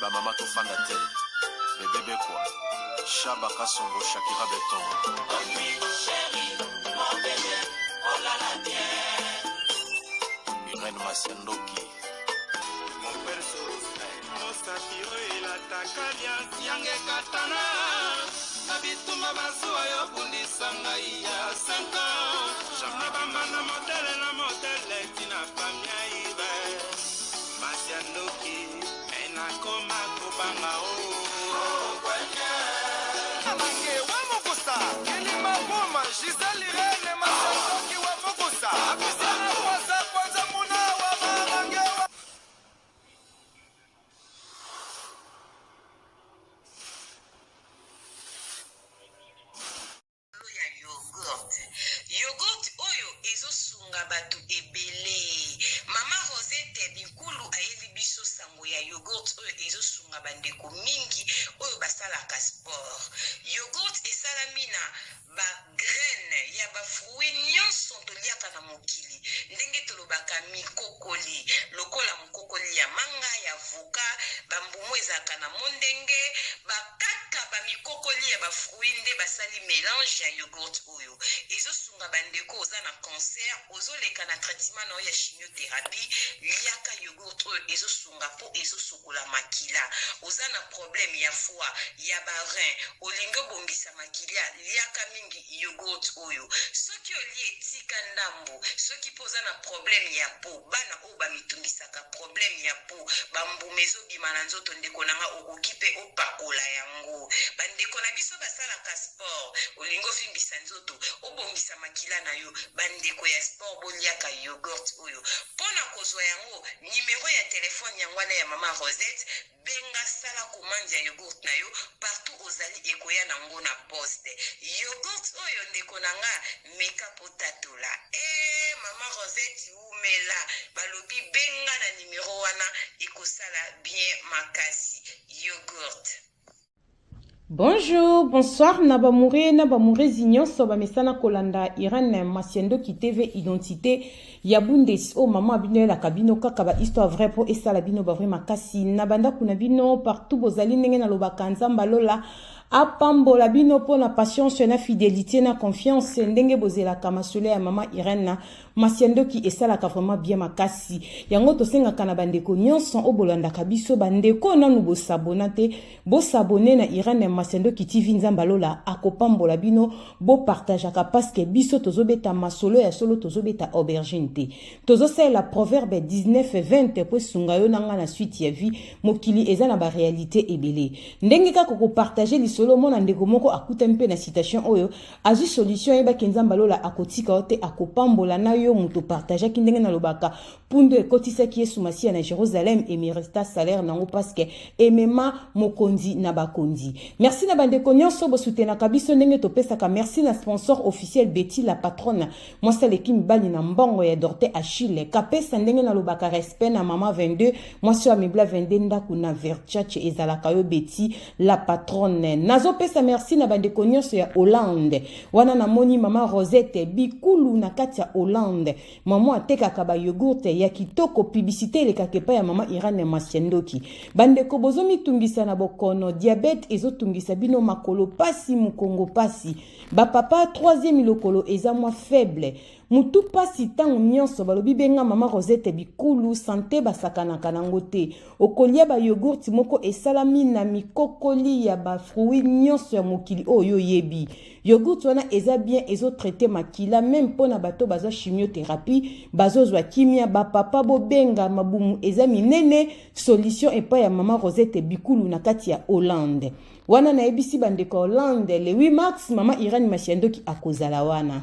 ba mama to fanda te bébé quoi Chaba Kasongo Shakira Beton Irène Masiandoki mon perso Osatiro ilatakalia siange katana Nabituma basua yo bundisanga iya 5 ans Jamna bamana modele tina famia ibe Masiandoki ena koma kubanga o Amange wa mokosa Kelima boma Giselle Irene Masiandoki wa mokosa Abisana kwanza muna wa mamange wa Yogurt oyo ezosunga batu ebele. Mama Rosette bikulu ayebi biso sango ya yogurt oyo ezosunga bandeko mingi oyo basalaka sport. Yogurt esalami na ba graine ya ba fruit nyonso toliaka na mokili. Ndenge tolobaka mikokoli, lokola mokokoli ya manga ya avocat, bambumu ezaka na mondenge, bakaka ba mikokoli ya ba fruit nde basali mélange ya yogurt oyo. Ezosunga bandeko oza na cancer, ozoleka na traitement na ya chimiothérapie, liaka yogurt oyo ezosunga po ezosokola makila. Oza na problème ya foie, ya ba rein, olingo bongisa makila, liaka mingi yogurt oyo. Soki oli etika ndambo, soki poza na problème ya po, bana o ba mitungisaka problème ya po, bambumezo bimana nzoto ndeko nanga okokipe opakola yango. Bandeko na biso basalaka sport, olingo fimbisa nzoto, obongisa makila na yo, bandeko ya sport boliaka yogurt oyo. Pona kozwa yango, numéro ya telefone yangwana ya mama Rosette, benga sala commande ya yogurt na yo, partout ozali ekoya nango na poste. Yogurt oyo ndeko nanga meka potatola. Mama Rosette umela, balobi benga na numéro wana, ekosala bien makasi. Yogurt. Bonjour, bonsoir, Nabamure Zignon, Soba Mesana Kolanda, Irène Masiandoki TV Identité, Yabundes, oh maman abino la cabino kakaba histoire vraie pour esa la bino bavre makasi, Nabanda kunabino partout bozali nenge na lobakanza mbalola, apambola bino po na patience na fidélité na confiance ndenge bozela kamasole ya mama Irène Masiandoki esalaka vraiment bien makasi yango tosenga kana bandeko nyonso obolanda kabiso bandeko nanu bosabona te bosabone na Irène Masiandoki TV nzambalola akopambola bino bo partageaka parce que biso tozobeta masolo ya solo tozobeta aubergine te tozosela proverbe 19:20 po sunga yo nanga na suite ya vie mokili eza na ba réalité ebele ndenge ka ko partager lisolo mona ndeko moko akuta mpe na citation oyo azu solution yeba kenzambalola akotika ote akopambola na yo muto partager kindenge na lobaka pundo ekotisa ki yesu masia na Jérusalem et miresta salaire nango parce que emema mokonzi na bakonzi merci na bandeko nyonso bo soutenir kabiso ndenge topesaka merci na sponsor officiel Betty la patronne moi saleki mibali na mbongo ya Dorte Achille kapesa ndenge na lobaka respect na mama 22 moi sur amibla 22 ndaku na Verchach ezalaka yo Betty la patronne nazo pesa merci na bandeko nyonso ya Hollande wana na moni mama Rosette bikulu na kati ya Hollande maman atekaka ba yogurt ya kitoko publicité le kakepa ya mama Irène Masiandoki bandeko bozomi tungisa na bokono diabète ezotungisa bino makolo pasi mukongo pasi ba papa 3e lokolo eza moi faible mutu pasi tango nyonso balobi benga mama Rosette bikulu santé basakana kanango te okolia ba yogurt moko esalami na mikokoli ya ba fruit nyonso ya mokili oyo yebi yogurt wana eza bien ezo traiter makila même pona bato bazo chimiothérapie bazo zwa kimia ba papa bo benga mabumu eza minene solution epa ya mama Rosette bikulu na kati ya Hollande wana na ebisi bandeko Hollande le 8 mars mama Irène Masiandoki akozala wana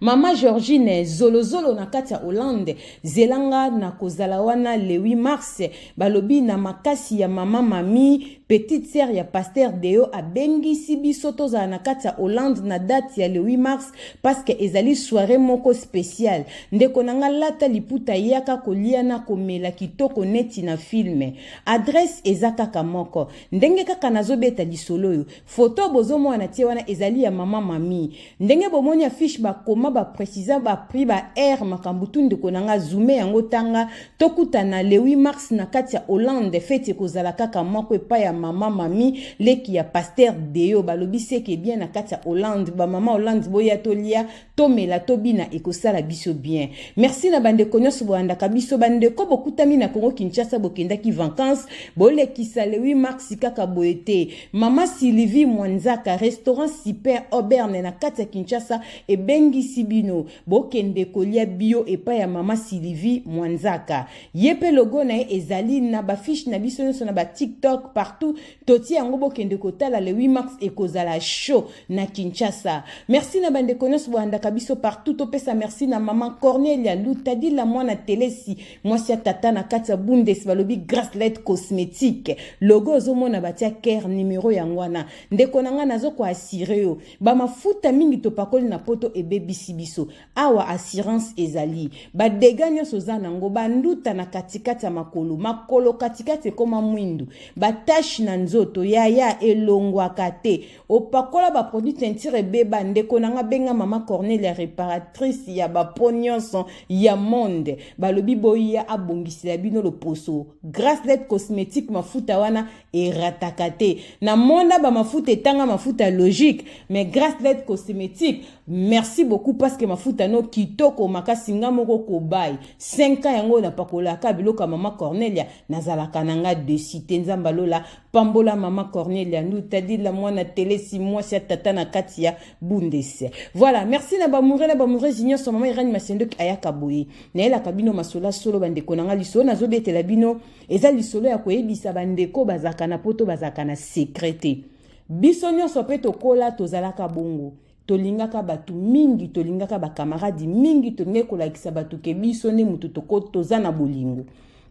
Mama Georgine Zolozolo na kati ya Hollande zelanga na kozala wana le 8 mars balobi na makasi ya mama mami petite sœur ya pasteur Deo abengisi biso tozala na kati ya Hollande na date ya le 8 mars parce que ezali soirée moko spéciale ndeko nanga lata liputa yaka kolia na komela kitoko neti na filme adresse ezakaka moko ndenge kaka nazobeta lisolo yo photo bozo mwana tie wana ezali ya mama mami ndenge bomoni affiche ba koma ba préciser ba prix ba air makambutu ndeko nanga zoomé yango tanga tokutana le 8 mars na kati ya Hollande fete kozala kaka moko epa ya mama mami leki ya pasteur Deo balobi seke bien na kati ya Hollande ba mama Hollande boya tolia tomela tobina ekosala biso bien. Merci na bandeko nyonso boandaka biso bandeko bokutami na Congo Kinshasa bokendaki vacances bolekisa le 8 mars kaka boete mama Sylvie Mwanzaka restaurant super Auberne na kati ya Kinshasa ebengi sibino bokende kolia bio epa ya mama Sylvie Mwanzaka yepe logo na ezali na ba fiche na biso nyonso na ba TikTok partout toti yango bokende kotala le 8 mars ekozala show na Kinshasa. Merci na bandeko nyonso boandaka biso partout topesa merci na mama Cornelia Lutadi la mwana telesi mwasi ya tata na kati ya Bundes balobi Gracelet cosmétique logo ozomona batia care numéro yangwana ndeko nanga nazo ko assurer yo ba mafuta mingi topakoli na poto ebebisi biso awa assurance ezali ba dégâts nyonso za nango banduta na katikati ya makolo katikati koma mwindu ba tache na nzoto ya elongwaka te opakola ba produit teinture beba ndeko nanga benga mama Cornelia réparatrice ya ba ponyonso ya monde balobi boya abongisila bino loposo Gracelet cosmétique mafuta wana eratakate na monda ba mafuta etanga mafuta logique mais Gracelet cosmétique merci beaucoup parce que mafuta no kitoko makasi nga moko kobai 5 ans yango na pakola ka biloka mama Cornelia nazalaka nanga de cité nzamba lola pambola mama Cornelia Lutadi la mwana telesi mwasi ya tata na kati ya Bundes. Voilà, merci na ba mouré junior so mama Irani Masendo ayaka boye na ela kabino masola solo bandeko nanga liso na zobetela bino eza lisolo ya koyebisa bandeko bazaka na poto bazaka na secrete biso nyonso pe tokola tozalaka bongo tolingaka batu mingi tolingaka ba camarade mingi tolingaka kolakisa batu ke biso ne mutu toko tozana bolingo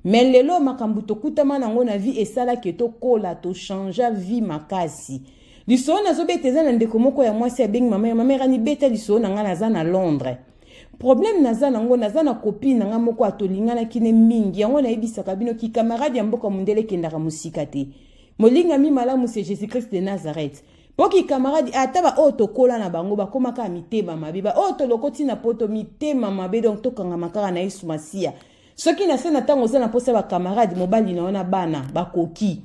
mais lelo makambu tokutama nango na vie esala ke tokola to changer vie makasi liso na zobeteza na ndeko moko ya mwasi ya bengi mama Irani beta liso na nga naza na Londres problème naza nango naza na copine nanga moko atolingana kine mingi yango na ebisaka bino ki camarade ya mboka mundele kendaka musika te molinga mi malamu c'est Jésus Christ de Nazareth poki camarade ataba otokola na bango bakomaka mitema mabe ba otolokoti na poto mitema mabe donc tokanga makara na Yesu Masia soki na sena tango za na posa ba camarade mobali na ona bana bakoki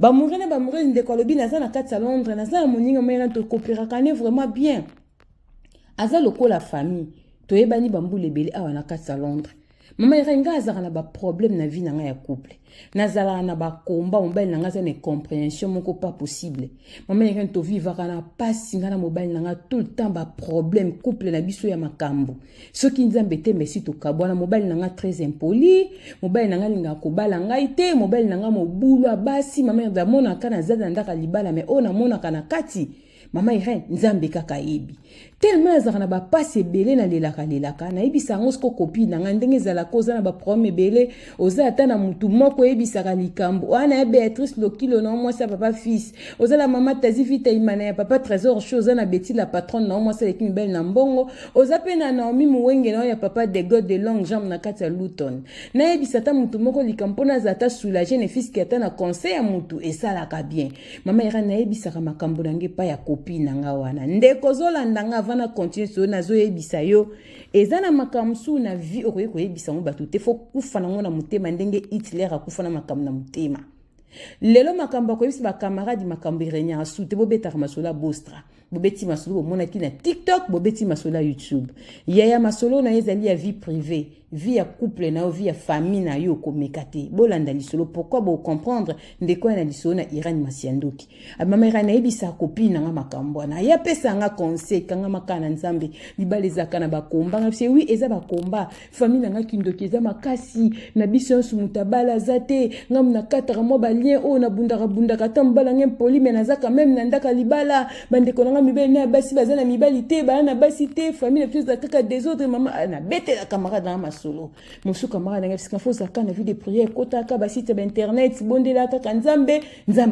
ba mouré ndeko lobi naza na kati ya Londres naza na moninga moyena to coopérakane vraiment bien aza lokola famille toyebani bambule bele awa na kati ya Londres mama irenga azaka na ba problème na vie nanga ya couple nazala na ba komba mobile nanga za ne compréhension moko pas possible mama irenga to vivaka na pasi ngana mobile nanga tout le temps ba problème couple na biso ya makambo soki nzambe te merci to kabwana mobile nanga très impoli mobile nanga linga ko bala ngai te mobile nanga mobulu abasi mama irenga mona kana zada ndaka libala mais ona mona kana kati mama Irene nzambe kaka yebi tellement azaka na ba passe belé na lelaka na yebisa ngo sko copine nga ndenge zala koza na ba problème belé oza ata na mutu moko yebisaka likambo ana Beatrice Lokilo na moi sa papa fils oza la mama tazi vita imana ya papa trésor chose na Betty la patronne na moi sa lekini belle na mbongo oza pe na Naomi Muwenge na ya papa de God de longue jambe na kati ya Luton na yebisa ta mutu moko likambo na zata soulager ne fils ki ata na conseil ya mutu esalaka bien mama Irene na yebisaka makambo nange pa ya copine nga wana ndeko zolanda nga vana continue so na zo yebisa yo ezana makamsu na vie okoye koyebisa mo batu te fo kufa nango na mutema ndenge Hitler akufa na makambo na mutema lelo makambo koyebisa ba camarade makambo irenya asute bobeta masola bostra bobeti masolo mona ki na TikTok bobeti masola YouTube yaya masolo na ezali ya vie privée vie ya couple na vie ya famille na yo komekate bolanda lisolo pourquoi bo comprendre ndeko na lisolo na Irani Masiandoki mama Irani ebisa copine nga makambo na ya pesa nga conseil kanga makana nzambe libale zaka na bakomba nga c'est oui eza bakomba famille nga kindoki eza makasi na biso mutabala zate nga mna katara mo ba lien o na bundaka tambala ngem poli mais nazaka même na ndaka libala bandeko nga mibeli na basi bazana mibali te bana basi te famille plus de kaka des autres mama na bete la camarade na solo mosu camarade nga parce qu'il faut ça quand vie de prière kota ka ba site internet bondela kaka nzambe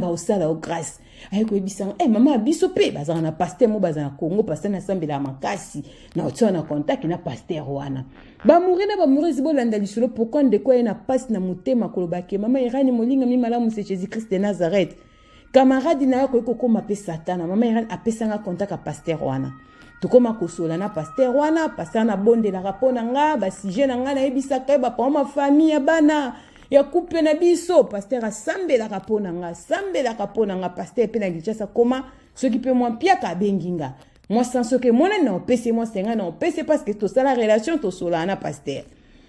osala o grâce ayeko ebisanga mama biso pe bazana na pasteur mo bazana Congo pasteur na sambela makasi na otso na contact na pasteur wana ba mourir zibolanda lisolo pourquoi ndeko na passe na mutema kolobake mama Irani molinga mi malamu c'est Jésus Christ de Nazareth camarade na yako koma pe satana mama Irani apesanga contact a pasteur wana tokoma kosola na pasteur wana pasteur na bondelaka mpo na nga basujet na nga nayebisaka ye bapama mafamille ya bana ya couple na biso pasteur asambelaka mpo na nga asambelaka mpo na nga pasteur mpe na Kinshasa koma soki mpe mwa mpiaka abengi nga mwa sanso ke mwana na opesi mwa senga na opesi parce que tosala relation tosola na pasteur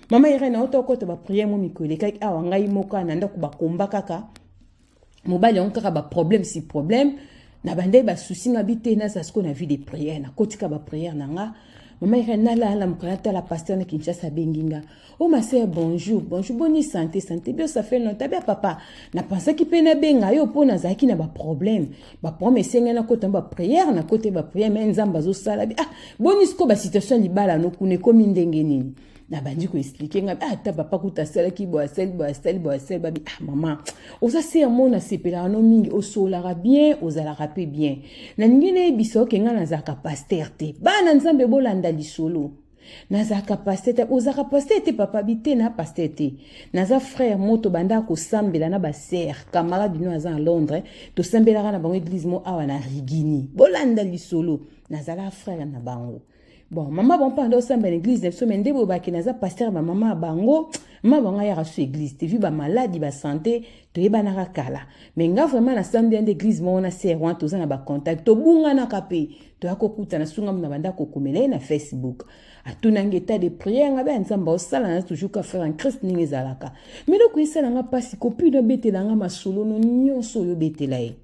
mama Irene auto kota ba prière mo mikolo ekaki awa ngai moko na ndako bakomba kaka mobali on kaka ba problème si problème na bande ba souci na bité na sa ce na vie de prière na kotika ba prière na nga mama Irene na la mkonata la pasteur na Kinshasa benginga oh ma sœur bonjour bonne santé bien ça fait longtemps bien papa na pensa ki pe na benga yo po na zaki na ba problème senga na kota ba prière na côté ba prière mais nzamba zo sala boni sko ba situation libala no kune komi ndenge nini na bandi ko expliquer nga ta papa kuta sala ki bo asel babi maman oza se mona sepela no mingi osolara bien ozala rapé bien na ngine biso ke nga na zaka pasteur te bana nzambe bolanda lisolo na zaka pasteur te ozaka pasteur te papa bité na pasteur te na za frère moto banda ko sambela na ba sœur camarade bino aza à Londres to sambela na bango église mo awa na Rigini bolanda lisolo na zala frère na bango. Bon, maman bon pas dans l'église, ne sommes ndebo ba kenaza pasteur ba maman bango, maman banga ya rasu église, te vu ba maladie ba santé, to yeba na kala. Mais nga vraiment na samedi d'église mo na serwa to za na ba contact, to bunga na kapé, to akokuta na sunga na banda ko komela na Facebook. Atuna ngeta de prière nga ba nzamba osala na toujours ka faire en Christ ningi zalaka. Mais lo ko isala nga pasi kopi no betela nga masolo no nyonso yo betela e.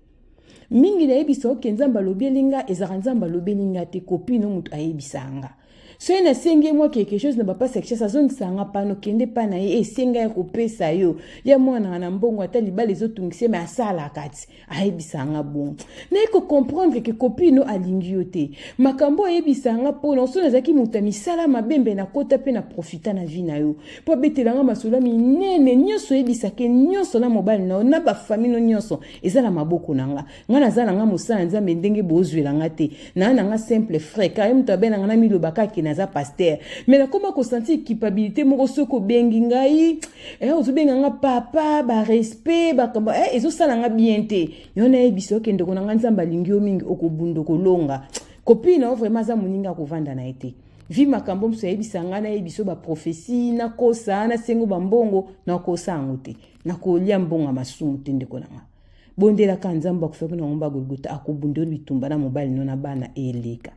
Mingi na yebiso ke nzamba lobelinga ezaka nzamba lobelinga te kopino mutu ayebisanga so na senge moi quelque chose na papa section sa zone sanga pano kende pana ye esenga ya kopesa yo ya mwana na mbongo ata libala ezotungise mais asala kati ayebisanga bon na ko comprendre que kopino alingi yo te makambo ayebisanga po no so nazaki mutu misala mabembe na kota pe na profita na vie na yo po betelanga masolo minene nyonso yebisake nyonso na mobile na ba famille nyonso ezala maboko nanga ngana zala nga mosala nzambe ndenge bozwela nga te na nga simple frère car mutu abenanga na milobaka ke naza pasteur mais na koma ko sentir culpabilité moko soko bengi ngai ozobenga nga papa ba respect ba kamba ezo sala nga bien te yona ebiso ke ndoko nga nzamba lingi yo mingi okobundo kolonga copine vraiment za muninga kovanda na ete vi makambo mso yebisanga na yebiso ba prophétie na kosa na sengo bambongo na kosa ngote na kolia mbonga masumu te ndeko nga bondela kanzamba kufeka na ngomba golgota akobundelo bitumba na mobile nona bana eleka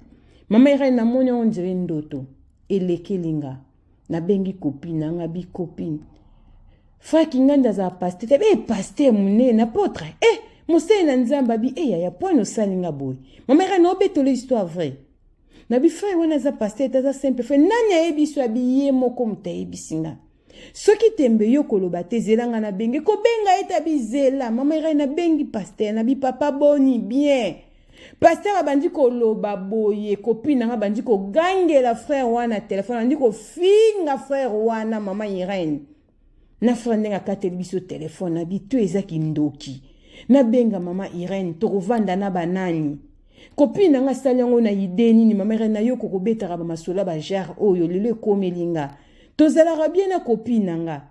mama Irene na moni on dirait ndoto elekelinga na bengi copine nga bi copine frère kinganda za pasteur pasteur munene apôtre mose na nzamba bi ya point no salinga boy mama Irene no betolo histoire vraie na bi frère wana za pasteur ta za simple frère nani ayebiso abiye moko mutayebisinga soki tembe yo koloba te zelanga na bengi ko benga eta bizela mama Irene na bengi pasteur na bi papa boni bien pasteur abandi ko loba boye copine nga bandi ko gangela frère wana téléphone andi ko finga frère wana mama Irene na frère nga kateli biso téléphone na bi to ezaki ndoki na benga mama Irene to kovanda na banani copine nga salango na ideni ni mama Irene na yo ko betaka ba masola ba jar oyo lelo komelinga tozalaka bien na copine nga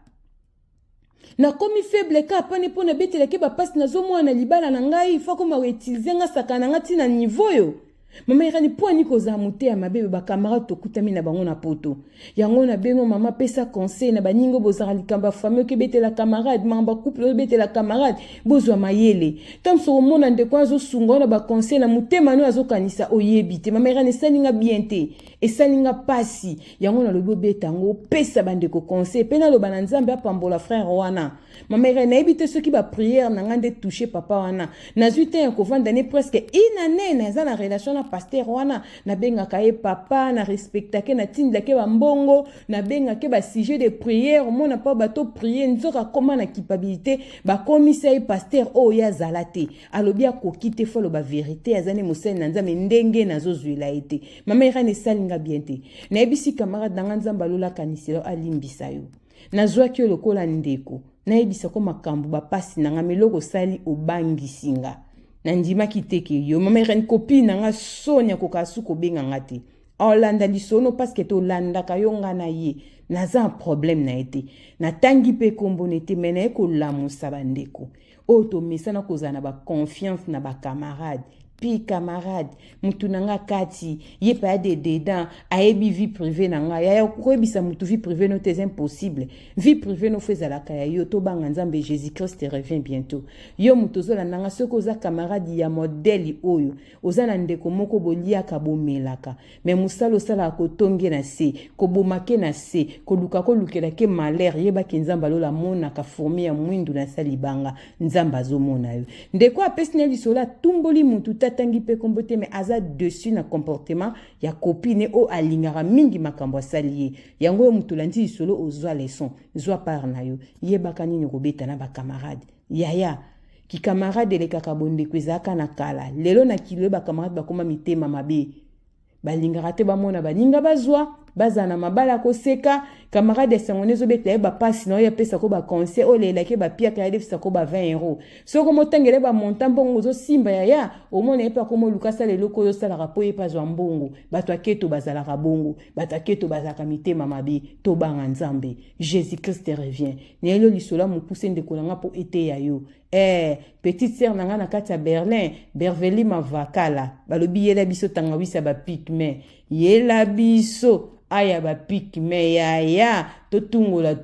na komi faible ka apane pona betela ke ba passe na zo mwana libala na ngai fa koma utiliser nga sakana nga tina niveau yo mama Irene poni ko za muté ya mabebe ba camarade to kutami na bango na poto yango na bengo mama pesa conseil na baningo bozara likamba famille ke betela camarade mamba couple betela camarade bozwa mayele tamso mona ndeko azo sunga na ba conseil na muté mano azo kanisa oyebite mama Irene salinga bien te esalinga pasi yango na lobo betango pesa bandeko conseil pena lo bana nzambe apambola frère wana mama Irene ebite ceux qui ba prière na ngande toucher papa wana na zuite en kovanda ne presque une année na za na relation na pasteur wana na benga kaye papa na respecta ke na tinda ke ba mbongo na benga ke ba sujet de prière mona pa bato prier nzoka koma na culpabilité ba commissaire pasteur o ya zalate alobia ko kite folo ba vérité azane mosel na nzambe ndenge na zozwila ete mama Irene salinga bien te na ebisi camarade na nzamba lola kaniselo alimbisa yo na zwa ki lokola ndeko na ebisa ko makambo ba pasi na ngameloko sali obangisinga na ndima kiteke yo mama Irene copine nga Sonia ko kasu ko benga ngati olanda lisono parce que to landa kayonga na ye na za problème na ete na tangi pe kombonete mena ko lamusa bandeko o to misana ko zana ba confiance na ba camarade Pi camarade, mutu nanga kati, ye pa de dedans, aebi vie privée nanga, ya koebisa mutu vie privée no c'est impossible. Vie privée no feza la kaya yo to banga nzambe Jésus-Christ te revient bientôt. Yo mutu zola nanga soko za camarade ya modèle oyo, oza na ndeko moko bolia ka bomelaka. Mais musalo sala ko tonge na se, ko bomake na se, ko luka ko lukela ke malheur yeba ki nzamba lola mona ka fourmi ya mwindu na salibanga, nzamba zo mona yo. Ndeko apesi na lisola tumboli mutu tangi pe kombote mais aza dessus na comportement ya copine o alingara mingi makambo salié yango mutu landi solo ozwa leçon zwa par na yo yebaka nini kobeta na ba camarade yaya ki camarade le kakabonde kwezaka na kala lelo na kilo ba camarade bakoma mitema mabe balingara te bamona baninga bazwa bazana mabala koseka camarade sangonezo beta ba passe na ya pesa ko ba conseil o lela ke ba pia ka defisa ko ba 20 euros soko motangele ba montant bongo zo simba ya o mona epa ko mo lukasa le loko yo sala rapoye pa zo mbongo bato aketo bazala rabongo bato aketo bazaka mitema mabe to banga nzambe Jésus Christ revient nelo lisola mo pousse ndeko nanga po ete ya yo petite sœur nanga na kati ya Berlin Berveli Mavakala balobi yela biso tanga wisa ba pigme yela biso aya ba pigme ya to tungola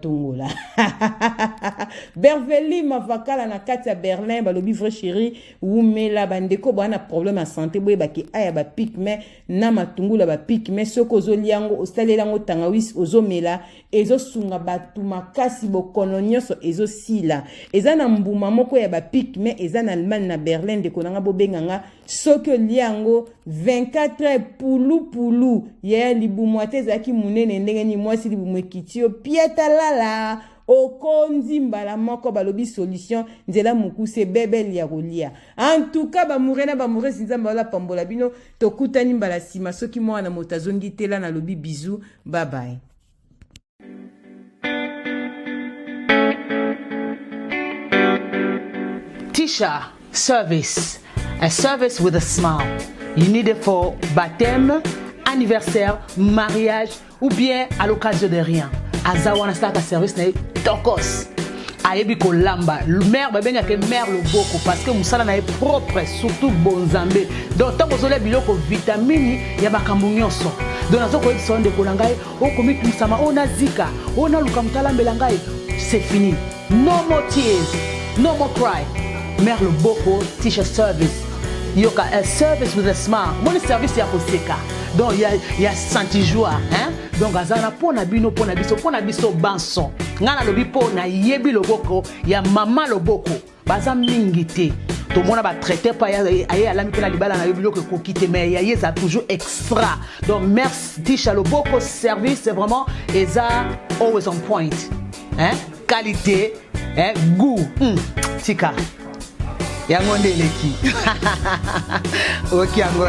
Berveli Mavakala na kati ya Berlin balobi vrai chéri umela bandeko bana problème à santé boye baki aya ba pigme na matungula ba pigme soko zoliango osalela tanga wis ozomela ezo sunga batu makasi bokono nyonso ezo sila eza na mbuma moko ya ba pigme eza na Allemagne na Berlin de konanga bobenganga soko liango 24 pulu ya libumwate zaki munene ndenge ni mwasi libumwekitio pieta lala okonzi mbala moko balobi solution nzela mukuse bebel ya rolia en tout cas ba murena ba muresi nzamba la pambola bino tokutani mbala sima soki mwana motazongi tela na lobi bisou bye bye. Tisha service, a service with a smile. You need it for baptême, anniversaire, mariage ou bien à l'occasion de rien. Azawana start a service na tokos. Ayebi ko lamba. Mère ba benga ke mère le boko parce que musala na propre surtout bonzambe. Donc tant que biloko vitamine ya bakambu nyonso. Donc nazo ko sonde ko langai o komi musama ona zika, ona luka mutala melangai. C'est fini. No more tears, no more cry. Mère le boko Tisha service. Yoka a service with a smile. Mon service ya koseka. Donc il y a senti joie, hein? Donc azana pona biso banson. Ngana lobi pona yebi loboko ya mama loboko. Baza mingité. Tout le monde va traiter par aye ala mikela libala na yobi loko kokite mais ya yeza toujours extra. Donc merci Tisha loboko service c'est vraiment eza always on point. Hein? Qualité, hein? Goût. Tika. Yango ndeleki. Ok, yango.